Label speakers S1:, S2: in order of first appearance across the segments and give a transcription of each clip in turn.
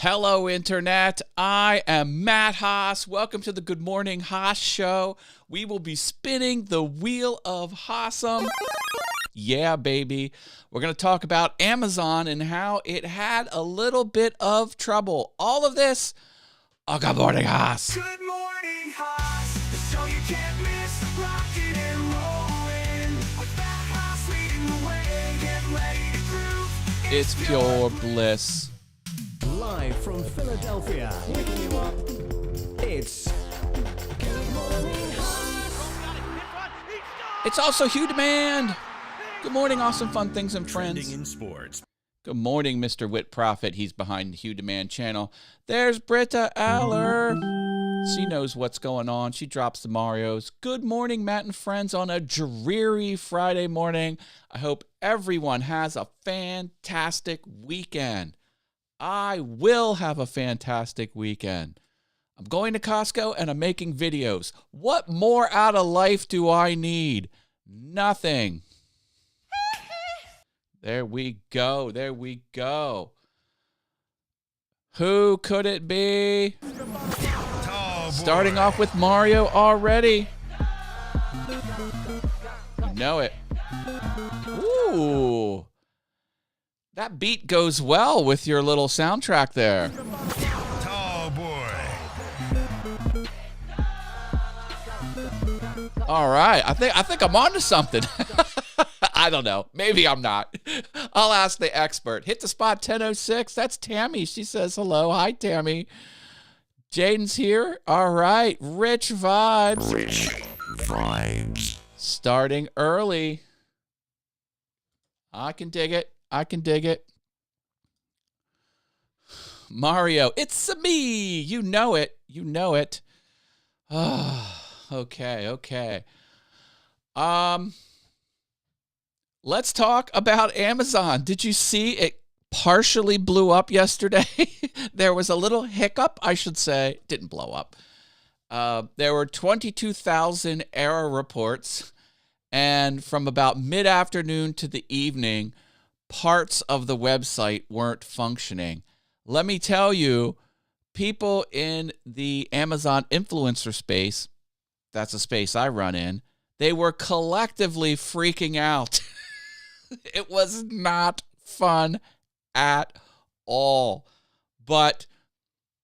S1: Hello, Internet. I am Matt Haas. Welcome to the Good Morning Haas Show. We will be spinning the wheel of Haasum. Yeah, baby. We're going to talk about Amazon and how it had a little bit of trouble. All of this on Good Morning Haas.
S2: Good morning, Haas. The show you can't miss. Rocking and rolling. With Matt Haas leading the way. Get ready to groove.
S1: It's pure bliss.
S3: Live from Philadelphia, waking you up, it's Good Morning Haas.
S1: It's also Hugh Demand. Good morning, awesome fun things and friends.
S3: Trending in sports.
S1: Good morning, Mr. Wit Prophet. He's behind the Hugh Demand channel. There's Britta Aller. She knows what's going on. She drops the Marios. Good morning, Matt and friends, on a dreary Friday morning. I hope everyone has a fantastic weekend. I will have a fantastic weekend. I'm going to Costco and I'm making videos. What more out of life do I need? Nothing. There we go. There we go. Who could it be? Starting off with Mario already. You know it. Ooh. That beat goes well with your little soundtrack there.
S3: Oh, boy.
S1: All right. I think I'm onto something. I don't know. Maybe I'm not. I'll ask the expert. Hit the spot 10:06. That's Tammy. She says hello. Hi, Tammy. Jaden's here. All right. Rich vibes.
S3: Rich vibes.
S1: Starting early. I can dig it. I can dig it. Mario, it's me. You know it. You know it. Oh, okay. Let's talk about Amazon. Did you see it partially blew up yesterday? There was a little hiccup, I should say. It didn't blow up. There were 22,000 error reports, and from about mid-afternoon to the evening, parts of the website weren't functioning. Let me tell you, people in the Amazon influencer space, that's a space I run in, they were collectively freaking out. It was not fun at all. But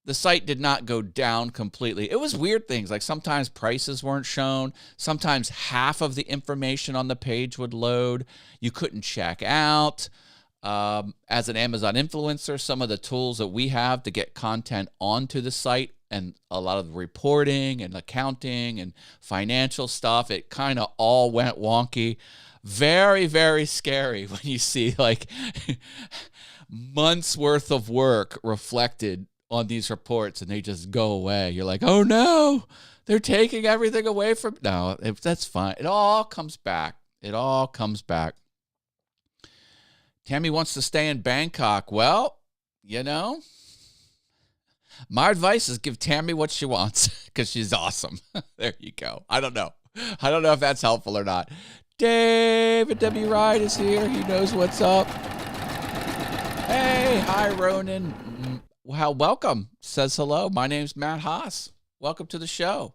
S1: the site did not go down completely. It was weird things, like sometimes prices weren't shown. Sometimes half of the information on the page would load. You couldn't check out. As an Amazon influencer, some of the tools that we have to get content onto the site and a lot of the reporting and accounting and financial stuff, it kind of all went wonky. Very, very scary when you see like months worth of work reflected on these reports and they just go away. You're like, oh no, they're taking everything away from. No, that's fine. It all comes back. It all comes back. Tammy wants to stay in Bangkok. Well, you know, my advice is give Tammy what she wants because she's awesome. There you go. I don't know if that's helpful or not. David W. Wright is here. He knows what's up. Hey, hi, Ronan. Well, welcome. Says hello. My name's Matt Haas. Welcome to the show.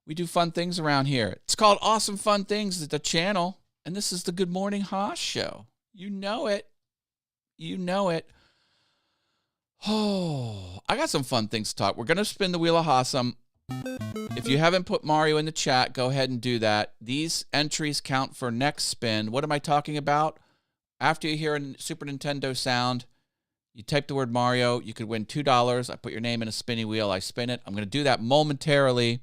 S1: We do fun things around here. It's called Awesome Fun Things, the channel, and this is the Good Morning Haas Show. You know it. You know it. Oh, I got some fun things to talk. We're going to spin the wheel of Haasum. If you haven't put Mario in the chat, go ahead and do that. These entries count for next spin. What am I talking about? After you hear a Super Nintendo sound, you type the word Mario. You could win $2. I put your name in a spinny wheel. I spin it. I'm going to do that momentarily.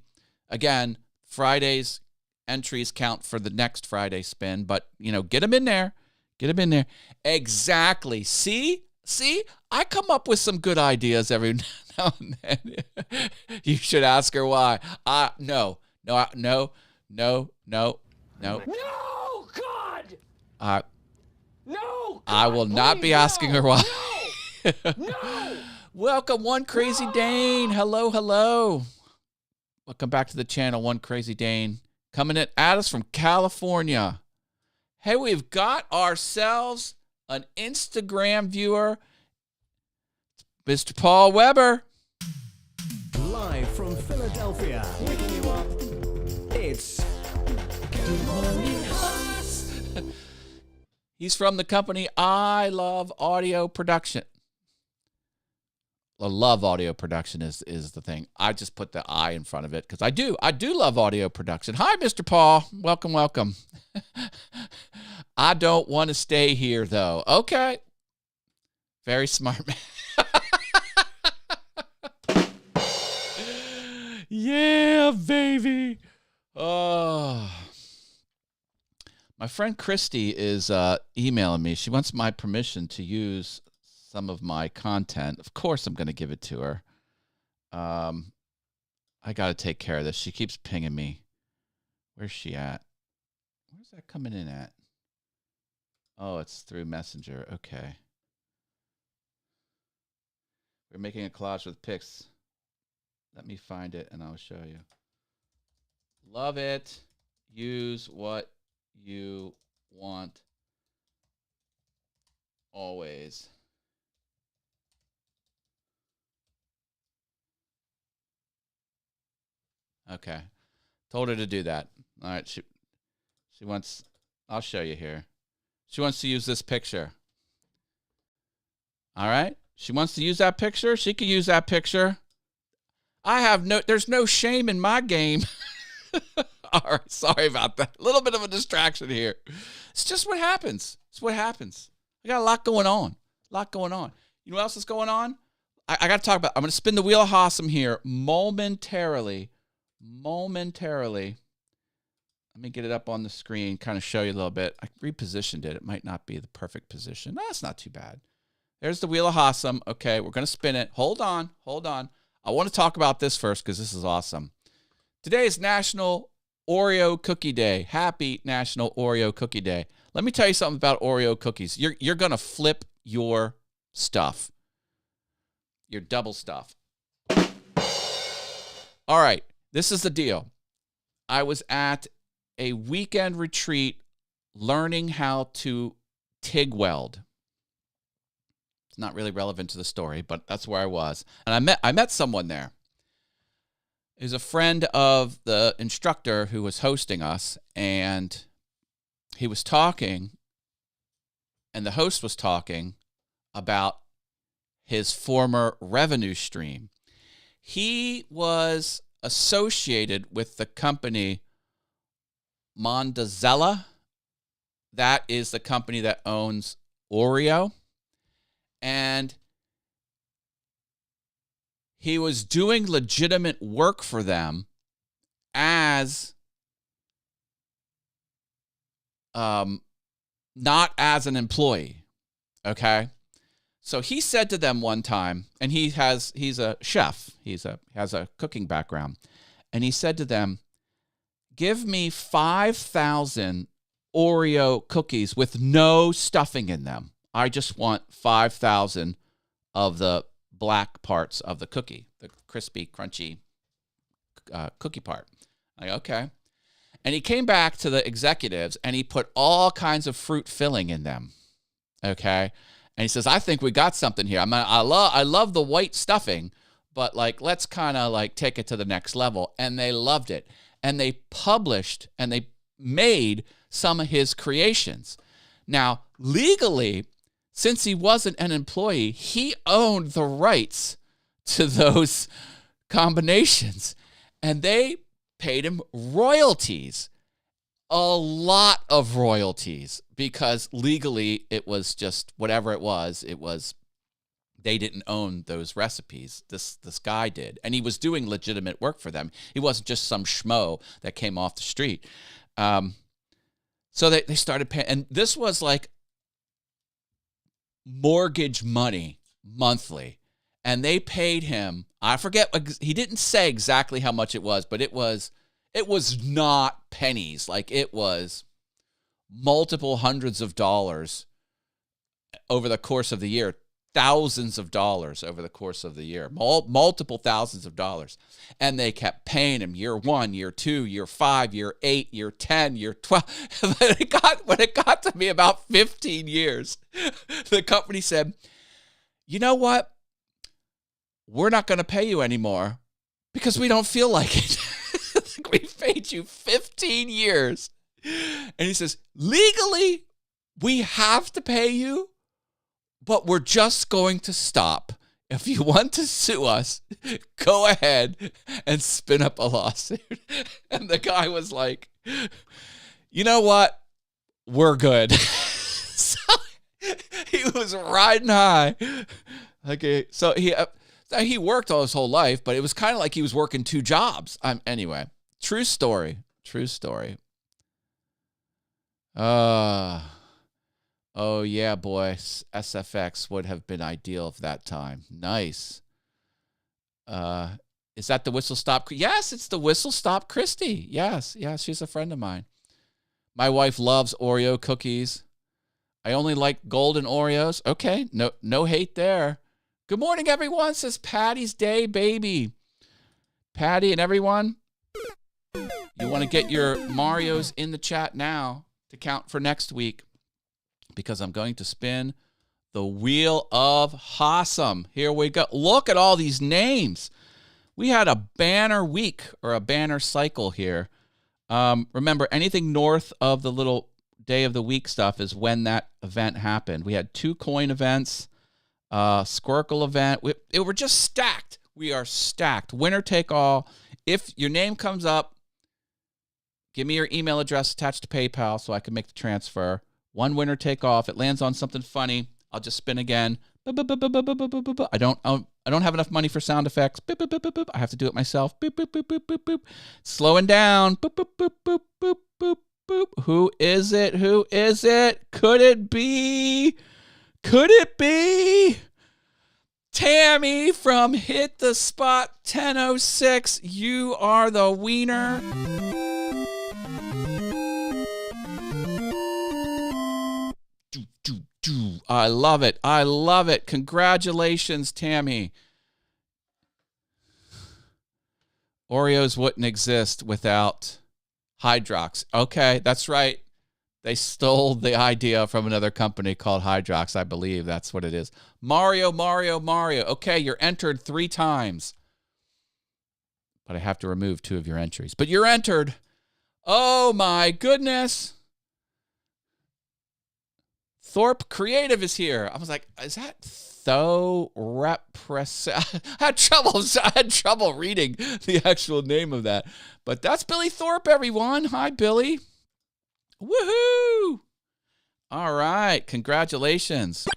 S1: Again, Friday's entries count for the next Friday spin, but, you know, get them in there. Get them in there. Exactly. See? I come up with some good ideas every now and then. You should ask her why. No, God! No! I will not be asking her why. No! Welcome, One Crazy Dane. Hello. Welcome back to the channel, One Crazy Dane. Coming at us from California. Hey, we've got ourselves an Instagram viewer. Mr. Paul Weber.
S3: Live from Philadelphia. Waking you up. It's Good Morning Haas.
S1: He's from the company I Love Audio Production. Love audio production is the thing. I just put the I in front of it because I do love audio production. Hi, Mr. Paul. Welcome. I don't want to stay here, though. Okay. Very smart man. Yeah, baby. Oh. My friend Christy is emailing me. She wants my permission to use some of my content. Of course, I'm going to give it to her. I got to take care of this. She keeps pinging me. Where's she at? Where's that coming in at? Oh, it's through Messenger. Okay. We're making a collage with pics. Let me find it and I'll show you. Love it. Use what you want. Always. Okay. Told her to do that. All right. She wants, I'll show you here. She wants to use this picture. All right. She wants to use that picture. She can use that picture. There's no shame in my game. All right. Sorry about that. A little bit of a distraction here. It's just what happens. It's what happens. I got a lot going on. You know what else is going on? I got to talk about, I'm going to spin the wheel of Haasam here momentarily. Let me get it up on the screen, kind of show you a little bit. I repositioned it. It might not be the perfect position. No, it's not too bad. There's the wheel of Haasam. Okay, we're going to spin it. Hold on. I want to talk about this first because this is awesome. Today is National Oreo Cookie Day. Happy National Oreo Cookie Day. Let me tell you something about Oreo cookies. You're going to flip your stuff. Your double stuff. All right. This is the deal. I was at a weekend retreat learning how to TIG weld. It's not really relevant to the story, but that's where I was. And I met someone there. He was a friend of the instructor who was hosting us, and he was talking, and the host was talking about his former revenue stream. He was associated with the company Mondazella. That is the company that owns Oreo. And he was doing legitimate work for them as not as an employee. Okay? So he said to them one time, and he's a chef. Has a cooking background. And he said to them, give me 5,000 Oreo cookies with no stuffing in them. I just want 5,000 of the black parts of the cookie, the crispy, crunchy cookie part. Like, okay. And he came back to the executives, and he put all kinds of fruit filling in them. Okay. And he says, I think we got something here. I love the white stuffing, but let's kind of take it to the next level. And they loved it. And they published and they made some of his creations. Now, legally, since he wasn't an employee, he owned the rights to those combinations. And they paid him royalties. A lot of royalties, because legally it was just whatever it was they didn't own those recipes. This guy did, and he was doing legitimate work for them. He wasn't just some schmo that came off the street. So they started paying, and this was like mortgage money monthly, and they paid him, I forget, he didn't say exactly how much it was, but it was not pennies. It was multiple hundreds of dollars over the course of the year, thousands of dollars over the course of the year, multiple thousands of dollars. And they kept paying him year 1, year 2, year 5, year 8, year 10, year 12. When it got to me about 15 years, the company said, you know what? we're not going to pay you anymore because we don't feel like it. We paid you 15 years. And he says, legally, we have to pay you, but we're just going to stop. If you want to sue us, go ahead and spin up a lawsuit. And the guy was like, you know what? We're good. So he was riding high. Okay, so he worked all his whole life, but it was kind of like he was working 2 jobs. Anyway, true story. True story. Oh, yeah, boy. SFX would have been ideal for that time. Nice. Is that the Whistle Stop? Yes, it's the Whistle Stop Christy. Yes, she's a friend of mine. My wife loves Oreo cookies. I only like golden Oreos. Okay, no hate there. Good morning, everyone, says Patty's Day, baby. Patty and everyone, you want to get your Marios in the chat now to count for next week, because I'm going to spin the wheel of Haasum. Here we go. Look at all these names. We had a banner week or a banner cycle here. Remember, anything north of the little day of the week stuff is when that event happened. We had 2 coin events, Squircle event. We're just stacked. We are stacked. Winner take all. If your name comes up, give me your email address attached to PayPal so I can make the transfer. One winner take all. If it lands on something funny, I'll just spin again. I don't have enough money for sound effects. I have to do it myself. Slowing down. Who is it? Who is it? Could it be? Could it be Tammy from Hit the Spot 1006? You are the wiener. I love it. I love it. Congratulations, Tammy. Oreos wouldn't exist without Hydrox. Okay, that's right. They stole the idea from another company called Hydrox. I believe that's what it is. Mario. Okay, you're entered 3 times. But I have to remove 2 of your entries. But you're entered. Oh, my goodness. Thorpe Creative is here. I was like, is that Repress? I had trouble reading the actual name of that. But that's Billy Thorpe, everyone. Hi, Billy. Woohoo! All right, congratulations.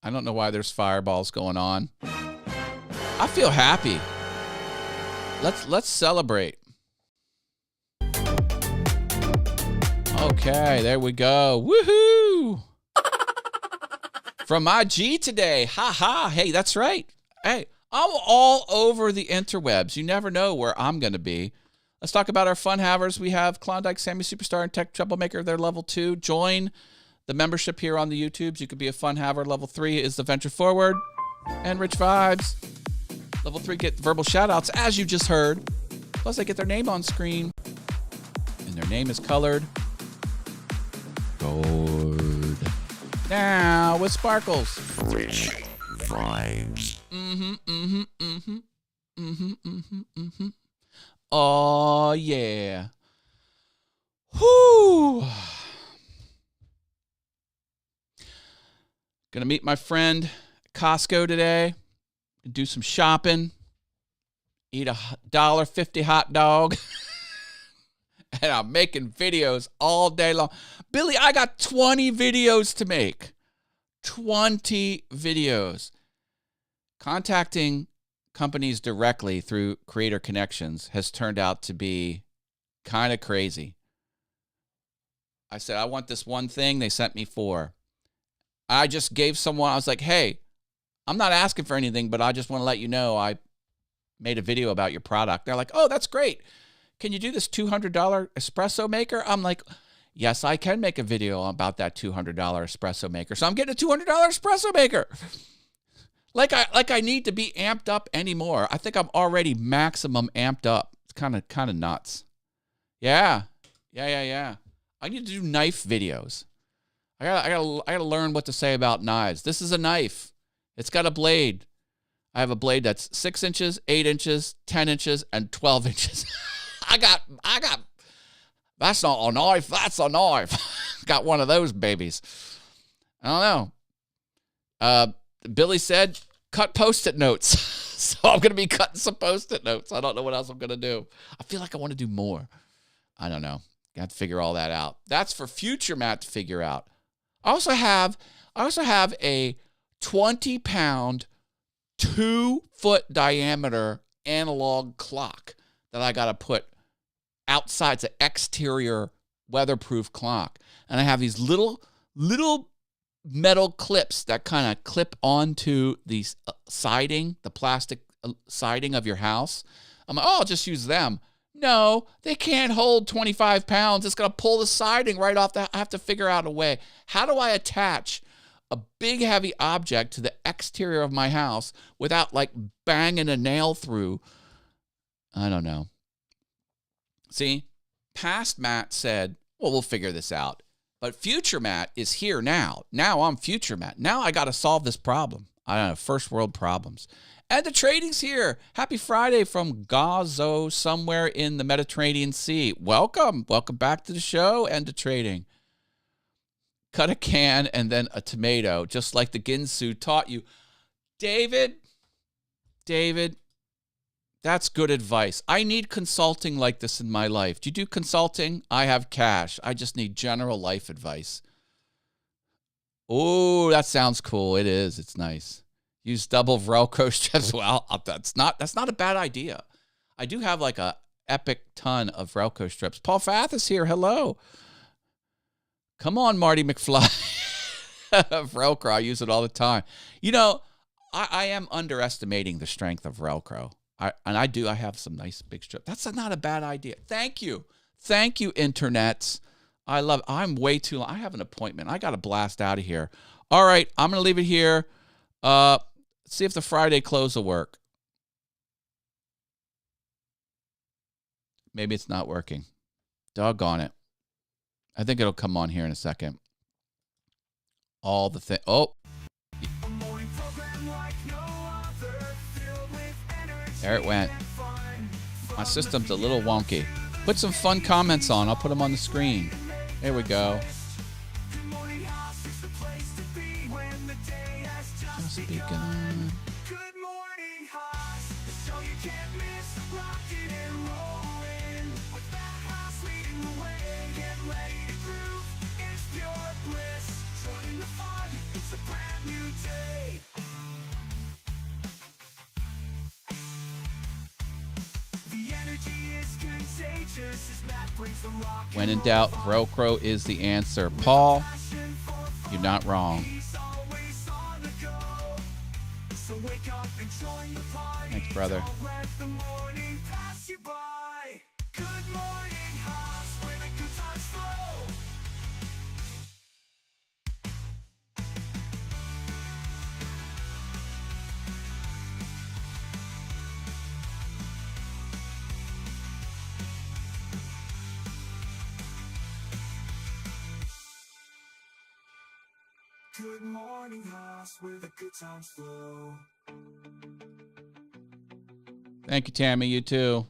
S1: I don't know why there's fireballs going on. I feel happy. Let's celebrate. Okay, there we go. Woohoo! From IG today. Ha. Hey, that's right. Hey, I'm all over the interwebs. You never know where I'm going to be. Let's talk about our fun havers. We have Klondike, Sammy Superstar, and Tech Troublemaker. They're level 2. Join the membership here on the YouTubes. You could be a fun haver. Level 3 is the Venture Forward and Rich Vibes. Level 3 get verbal shout-outs, as you just heard. Plus, they get their name on screen. And their name is colored gold. Now with sparkles.
S2: Rich vibes.
S1: Oh, yeah. Whoo. Gonna meet my friend Costco today. Do some shopping. Eat a $1.50 hot dog. And I'm making videos all day long. Billy, I got 20 videos to make. 20 videos. Contacting companies directly through Creator Connections has turned out to be kind of crazy. I said, I want this one thing. They sent me 4. I just gave someone, I was like, hey, I'm not asking for anything, but I just want to let you know I made a video about your product. They're like, oh, that's great. Can you do this $200 espresso maker? I'm like, yes, I can make a video about that $200 espresso maker. So I'm getting a $200 espresso maker. Like I need to be amped up anymore. I think I'm already maximum amped up. It's kind of nuts. Yeah. I need to do knife videos. I gotta learn what to say about knives. This is a knife. It's got a blade. I have a blade that's 6 inches, 8 inches, 10 inches, and 12 inches. I got, that's not a knife, that's a knife. Got one of those babies. I don't know. Billy said, cut Post-it notes. So I'm going to be cutting some Post-it notes. I don't know what else I'm going to do. I feel like I want to do more. I don't know. Got to figure all that out. That's for future Matt to figure out. I also have a 20-pound, 2-foot diameter analog clock that I got to put outside. It's an exterior weatherproof clock. And I have these little metal clips that kind of clip onto the siding, the plastic siding of your house. I'm like, oh, I'll just use them. No, they can't hold 25 pounds. It's going to pull the siding right off. I have to figure out a way. How do I attach a big, heavy object to the exterior of my house without, like, banging a nail through? I don't know. See, past Matt said, well, we'll figure this out. But future Matt is here now. Now I'm future Matt. Now I got to solve this problem. I don't know, first world problems. And the trading's here. Happy Friday from Gazo, somewhere in the Mediterranean Sea. Welcome. Welcome back to the show and to trading. Cut a can and then a tomato, just like the Ginsu taught you. David, that's good advice. I need consulting like this in my life. Do you do consulting? I have cash. I just need general life advice. Oh, that sounds cool. It is. It's nice. Use double Velcro strips. Well, that's not a bad idea. I do have like a epic ton of Velcro strips. Paul Fath is here. Hello. Come on, Marty McFly. Velcro. I use it all the time. You know, I am underestimating the strength of Velcro. I have some nice big strips. That's not a bad idea. Thank you, internets. I love it. I'm way too long. I have an appointment. I got to blast out of here. All right, I'm going to leave it here. See if the Friday close will work. Maybe it's not working. Doggone it. I think it'll come on here in a second. All the thing. Oh. There it went. My system's a little wonky. Put some fun comments on. I'll put them on the screen. There we go. Just begun.
S2: Good morning, Haas. The show you can't miss. Rocking and rolling. With that Haas leading the way. Get ready to groove. It's pure bliss. Join the fun. It's a brand new day. The energy is contagious as Matt brings the rock.
S1: When in doubt, Velcro is the answer. Paul, you're not wrong.
S2: So wake up and join the party.
S1: Thanks, brother.
S2: Don't let the morning pass you by. Good morning, Haas, where the good times flow. Good morning, Haas, where the good times flow.
S1: Thank you, Tammy. You too.